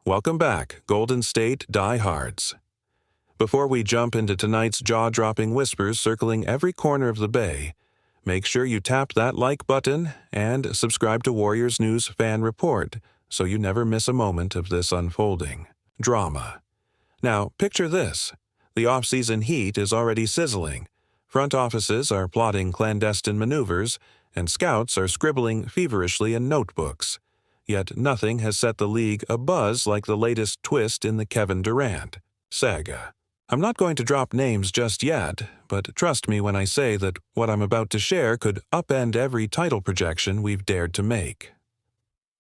Welcome back, Golden State diehards. Before we jump into tonight's jaw-dropping whispers circling every corner of the Bay, make sure you tap that like button and subscribe to Warriors News Fan Report so you never miss a moment of this unfolding drama. Now, picture this. The off-season heat is already sizzling. Front offices are plotting clandestine maneuvers, and scouts are scribbling feverishly in notebooks. Yet nothing has set the league abuzz like the latest twist in the Kevin Durant saga. I'm not going to drop names just yet, but trust me when I say that what I'm about to share could upend every title projection we've dared to make.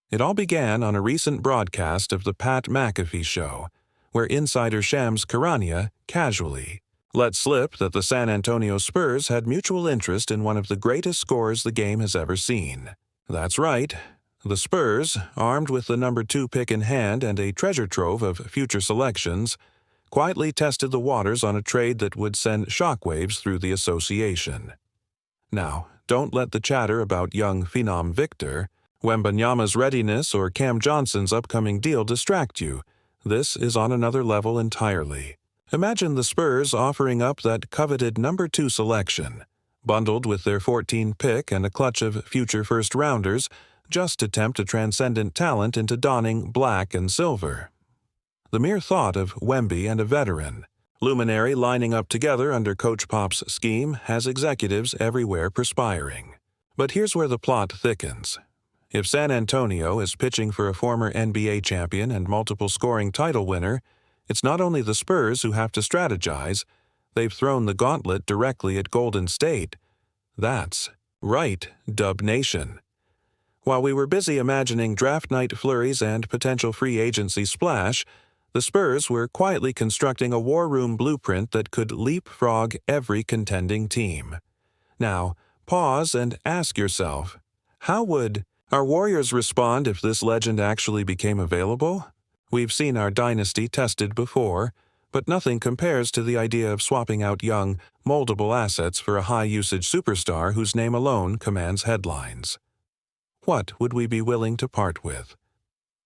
It all began on a recent broadcast of the Pat McAfee Show, where insider Shams Charania casually let slip that the San Antonio Spurs had mutual interest in one of the greatest scorers the game has ever seen. That's right. The Spurs, armed with the number 2 pick in hand and a treasure trove of future selections, quietly tested the waters on a trade that would send shockwaves through the association. Now, don't let the chatter about young phenom Victor, Wembanyama's readiness, or Cam Johnson's upcoming deal distract you. This is on another level entirely. Imagine the Spurs offering up that coveted number 2 selection, bundled with their 14th pick and a clutch of future first-rounders, just to tempt a transcendent talent into donning black and silver. The mere thought of Wemby and a veteran luminary lining up together under Coach Pop's scheme has executives everywhere perspiring. But here's where the plot thickens. If San Antonio is pitching for a former NBA champion and multiple scoring title winner, it's not only the Spurs who have to strategize, they've thrown the gauntlet directly at Golden State. That's right, Dub Nation. While we were busy imagining draft night flurries and potential free agency splash, the Spurs were quietly constructing a war room blueprint that could leapfrog every contending team. Now, pause and ask yourself, how would our Warriors respond if this legend actually became available? We've seen our dynasty tested before, but nothing compares to the idea of swapping out young, moldable assets for a high-usage superstar whose name alone commands headlines. What would we be willing to part with?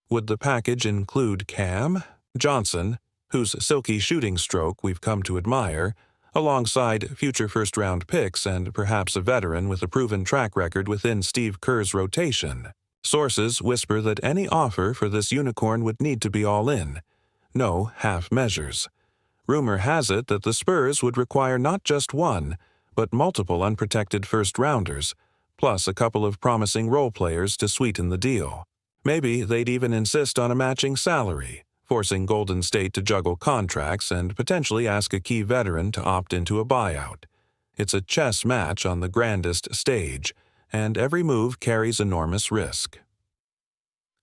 Would the package include Cam Johnson, whose silky shooting stroke we've come to admire, alongside future first-round picks and perhaps a veteran with a proven track record within Steve Kerr's rotation? Sources whisper that any offer for this unicorn would need to be all in, no half measures. Rumor has it that the Spurs would require not just one, but multiple unprotected first-rounders, plus a couple of promising role players to sweeten the deal. Maybe they'd even insist on a matching salary, forcing Golden State to juggle contracts and potentially ask a key veteran to opt into a buyout. It's a chess match on the grandest stage, and every move carries enormous risk.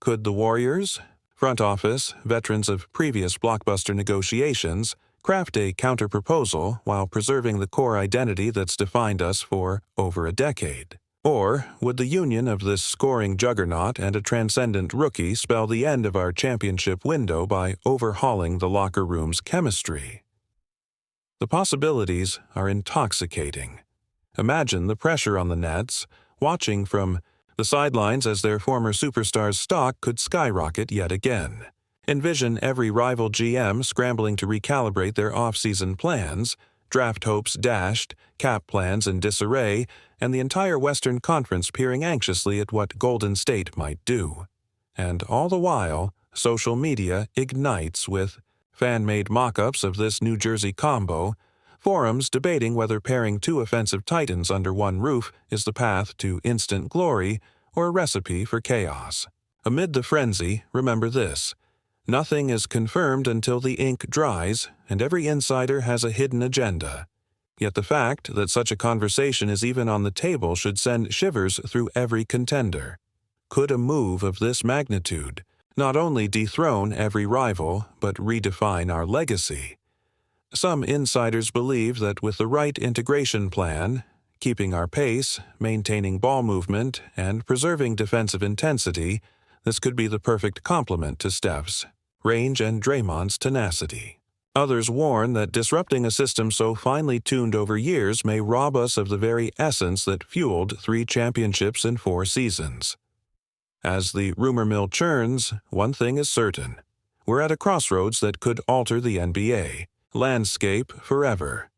Could the Warriors, front office, veterans of previous blockbuster negotiations, craft a counter-proposal while preserving the core identity that's defined us for over a decade? Or would the union of this scoring juggernaut and a transcendent rookie spell the end of our championship window by overhauling the locker room's chemistry? The possibilities are intoxicating. Imagine the pressure on the Nets, watching from the sidelines as their former superstar's stock could skyrocket yet again. Envision every rival GM scrambling to recalibrate their off-season plans, draft hopes dashed, cap plans in disarray, and the entire Western Conference peering anxiously at what Golden State might do. And all the while, social media ignites with fan-made mock-ups of this New Jersey combo, forums debating whether pairing 2 offensive titans under one roof is the path to instant glory or a recipe for chaos. Amid the frenzy, remember this: nothing is confirmed until the ink dries, and every insider has a hidden agenda. Yet the fact that such a conversation is even on the table should send shivers through every contender. Could a move of this magnitude not only dethrone every rival, but redefine our legacy? Some insiders believe that with the right integration plan, keeping our pace, maintaining ball movement, and preserving defensive intensity, this could be the perfect complement to Steph's range and Draymond's tenacity. Others warn that disrupting a system so finely tuned over years may rob us of the very essence that fueled 3 championships in 4 seasons. As the rumor mill churns, one thing is certain: We're at a crossroads that could alter the NBA landscape forever.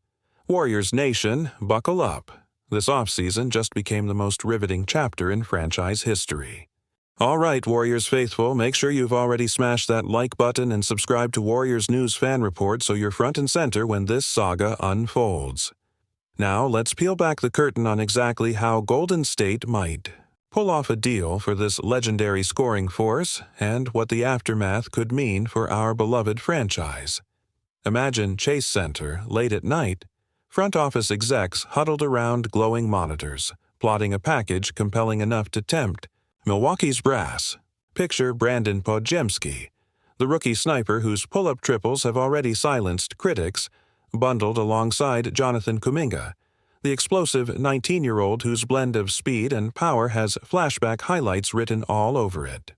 Warriors Nation, buckle up. This offseason just became the most riveting chapter in franchise history. All right, Warriors faithful, make sure you've already smashed that like button and subscribe to Warriors News Fan Report so you're front and center when this saga unfolds. Now, let's peel back the curtain on exactly how Golden State might pull off a deal for this legendary scoring force and what the aftermath could mean for our beloved franchise. Imagine Chase Center, late at night, front office execs huddled around glowing monitors, plotting a package compelling enough to tempt Milwaukee's brass. Picture Brandon Podziemski, the rookie sniper whose pull-up triples have already silenced critics, bundled alongside Jonathan Kuminga, the explosive 19-year-old whose blend of speed and power has flashback highlights written all over it.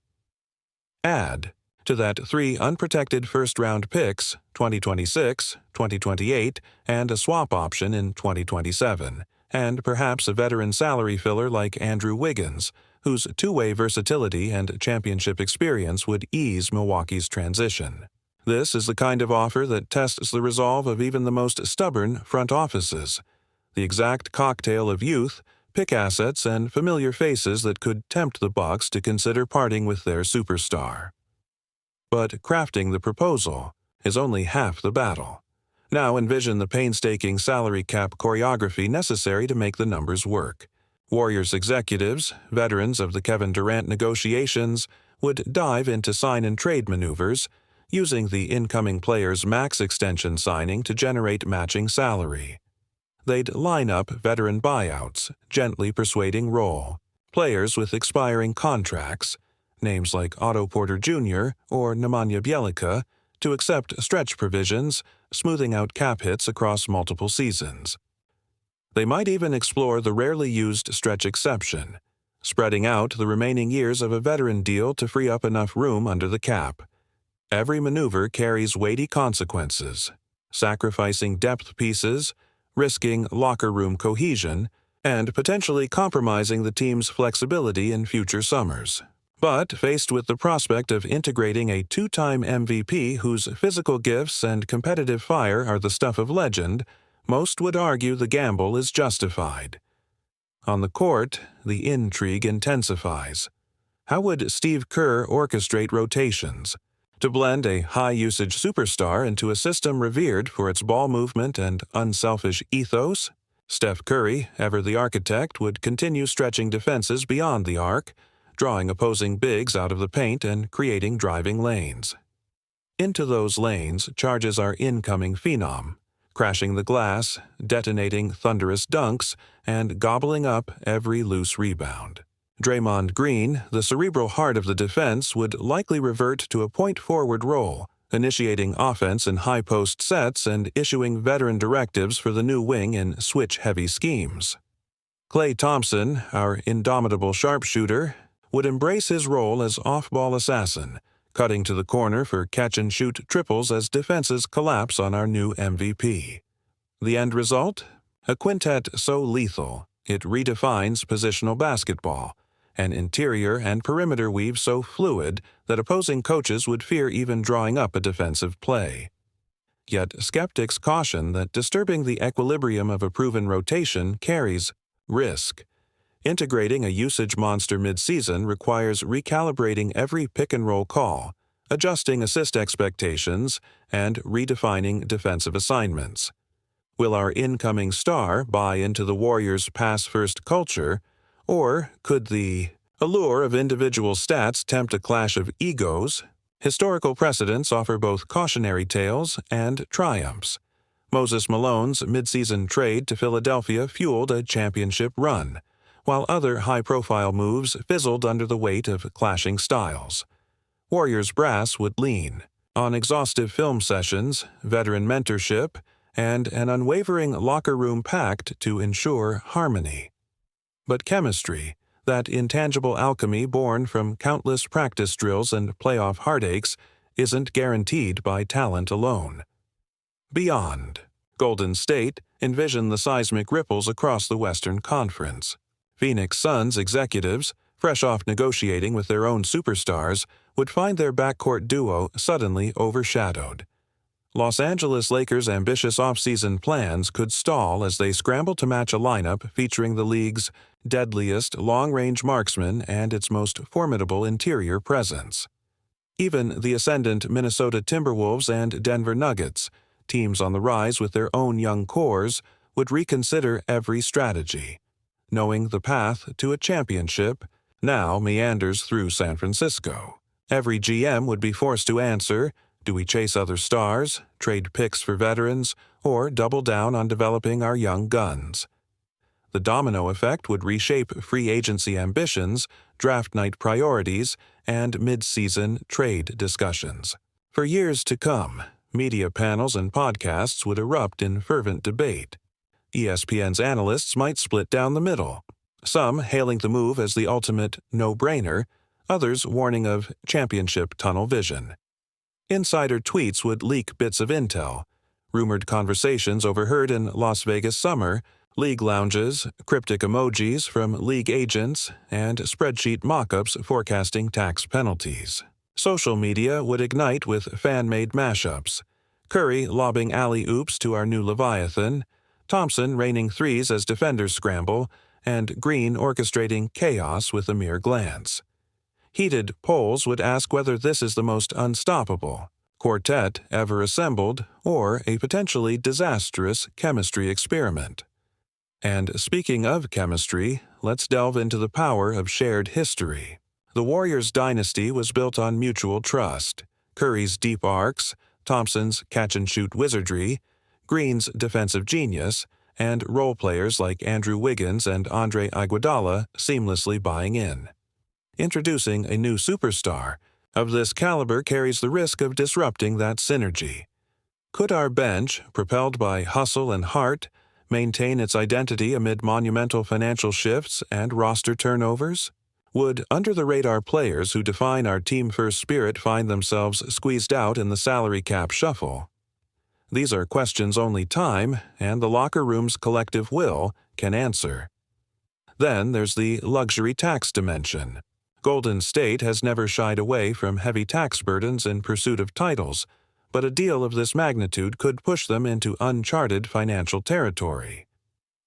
Add to that 3 unprotected first-round picks, 2026, 2028, and a swap option in 2027, and perhaps a veteran salary filler like Andrew Wiggins, whose two-way versatility and championship experience would ease Milwaukee's transition. This is the kind of offer that tests the resolve of even the most stubborn front offices, the exact cocktail of youth, pick assets, and familiar faces that could tempt the Bucks to consider parting with their superstar. But crafting the proposal is only half the battle. Now envision the painstaking salary cap choreography necessary to make the numbers work. Warriors executives, veterans of the Kevin Durant negotiations, would dive into sign-and-trade maneuvers, using the incoming player's max extension signing to generate matching salary. They'd line up veteran buyouts, gently persuading roll, players with expiring contracts, names like Otto Porter Jr. or Nemanja Bjelica, to accept stretch provisions, smoothing out cap hits across multiple seasons. They might even explore the rarely used stretch exception, spreading out the remaining years of a veteran deal to free up enough room under the cap. Every maneuver carries weighty consequences, sacrificing depth pieces, risking locker room cohesion, and potentially compromising the team's flexibility in future summers. But faced with the prospect of integrating a 2-time MVP whose physical gifts and competitive fire are the stuff of legend, most would argue the gamble is justified. On the court, the intrigue intensifies. How would Steve Kerr orchestrate rotations to blend a high-usage superstar into a system revered for its ball movement and unselfish ethos? Steph Curry, ever the architect, would continue stretching defenses beyond the arc, drawing opposing bigs out of the paint and creating driving lanes. Into those lanes charges our incoming phenom, crashing the glass, detonating thunderous dunks, and gobbling up every loose rebound. Draymond Green, the cerebral heart of the defense, would likely revert to a point-forward role, initiating offense in high-post sets and issuing veteran directives for the new wing in switch-heavy schemes. Klay Thompson, our indomitable sharpshooter, would embrace his role as off-ball assassin, cutting to the corner for catch-and-shoot triples as defenses collapse on our new MVP. The end result? A quintet so lethal, it redefines positional basketball, an interior and perimeter weave so fluid that opposing coaches would fear even drawing up a defensive play. Yet skeptics caution that disturbing the equilibrium of a proven rotation carries risk. Integrating a usage monster mid-season requires recalibrating every pick-and-roll call, adjusting assist expectations, and redefining defensive assignments. Will our incoming star buy into the Warriors' pass-first culture, or could the allure of individual stats tempt a clash of egos? Historical precedents offer both cautionary tales and triumphs. Moses Malone's mid-season trade to Philadelphia fueled a championship run, while other high-profile moves fizzled under the weight of clashing styles. Warriors brass would lean on exhaustive film sessions, veteran mentorship, and an unwavering locker room pact to ensure harmony. But chemistry, that intangible alchemy born from countless practice drills and playoff heartaches, isn't guaranteed by talent alone. Beyond Golden State, envision the seismic ripples across the Western Conference. Phoenix Suns executives, fresh off negotiating with their own superstars, would find their backcourt duo suddenly overshadowed. Los Angeles Lakers' ambitious offseason plans could stall as they scramble to match a lineup featuring the league's deadliest long-range marksman and its most formidable interior presence. Even the ascendant Minnesota Timberwolves and Denver Nuggets, teams on the rise with their own young cores, would reconsider every strategy, knowing the path to a championship now meanders through San Francisco. Every GM would be forced to answer, do we chase other stars, trade picks for veterans, or double down on developing our young guns? The domino effect would reshape free agency ambitions, draft night priorities, and mid-season trade discussions. For years to come, media panels and podcasts would erupt in fervent debate. ESPN's analysts might split down the middle, some hailing the move as the ultimate no-brainer, others warning of championship tunnel vision. Insider tweets would leak bits of intel, rumored conversations overheard in Las Vegas summer, league lounges, cryptic emojis from league agents, and spreadsheet mock-ups forecasting tax penalties. Social media would ignite with fan-made mashups, Curry lobbing alley-oops to our new Leviathan, Thompson raining threes as defenders scramble, and Green orchestrating chaos with a mere glance. Heated polls would ask whether this is the most unstoppable quartet ever assembled or a potentially disastrous chemistry experiment. And speaking of chemistry, let's delve into the power of shared history. The Warriors' dynasty was built on mutual trust. Curry's deep arcs, Thompson's catch-and-shoot wizardry, Green's defensive genius, and role players like Andrew Wiggins and Andre Iguodala seamlessly buying in. Introducing a new superstar of this caliber carries the risk of disrupting that synergy. Could our bench, propelled by hustle and heart, maintain its identity amid monumental financial shifts and roster turnovers? Would under-the-radar players who define our team-first spirit find themselves squeezed out in the salary cap shuffle? These are questions only time and the locker room's collective will can answer. Then there's the luxury tax dimension. Golden State has never shied away from heavy tax burdens in pursuit of titles, but a deal of this magnitude could push them into uncharted financial territory.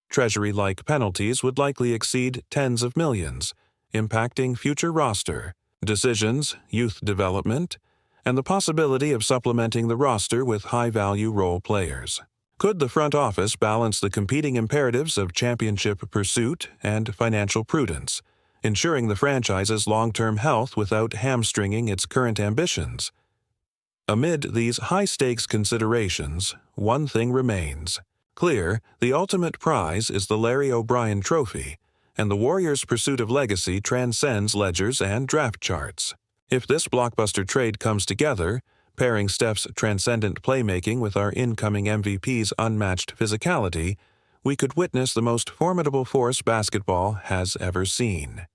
Treasury-like penalties would likely exceed tens of millions, impacting future roster decisions, youth development, and the possibility of supplementing the roster with high-value role players. Could the front office balance the competing imperatives of championship pursuit and financial prudence, ensuring the franchise's long-term health without hamstringing its current ambitions? Amid these high-stakes considerations, one thing remains. Clear, the ultimate prize is the Larry O'Brien Trophy, and the Warriors' pursuit of legacy transcends ledgers and draft charts. If this blockbuster trade comes together, pairing Steph's transcendent playmaking with our incoming MVP's unmatched physicality, we could witness the most formidable force basketball has ever seen.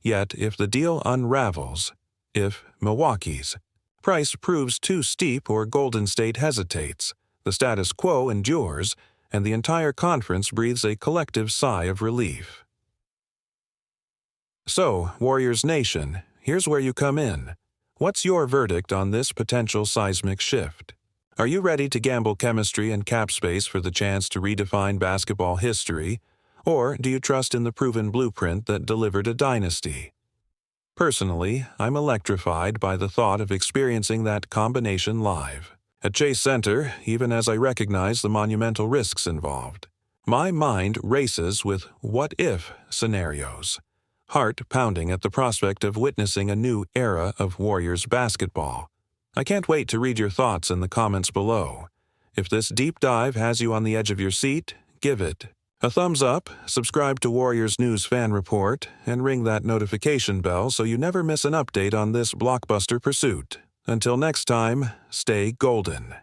Yet if the deal unravels, if Milwaukee's price proves too steep or Golden State hesitates, the status quo endures, and the entire conference breathes a collective sigh of relief. So, Warriors Nation, here's where you come in. What's your verdict on this potential seismic shift? Are you ready to gamble chemistry and cap space for the chance to redefine basketball history, or do you trust in the proven blueprint that delivered a dynasty? Personally, I'm electrified by the thought of experiencing that combination live. At Chase Center, even as I recognize the monumental risks involved, my mind races with what-if scenarios, heart pounding at the prospect of witnessing a new era of Warriors basketball. I can't wait to read your thoughts in the comments below. If this deep dive has you on the edge of your seat, give it a thumbs up, subscribe to Warriors News Fan Report, and ring that notification bell so you never miss an update on this blockbuster pursuit. Until next time, stay golden.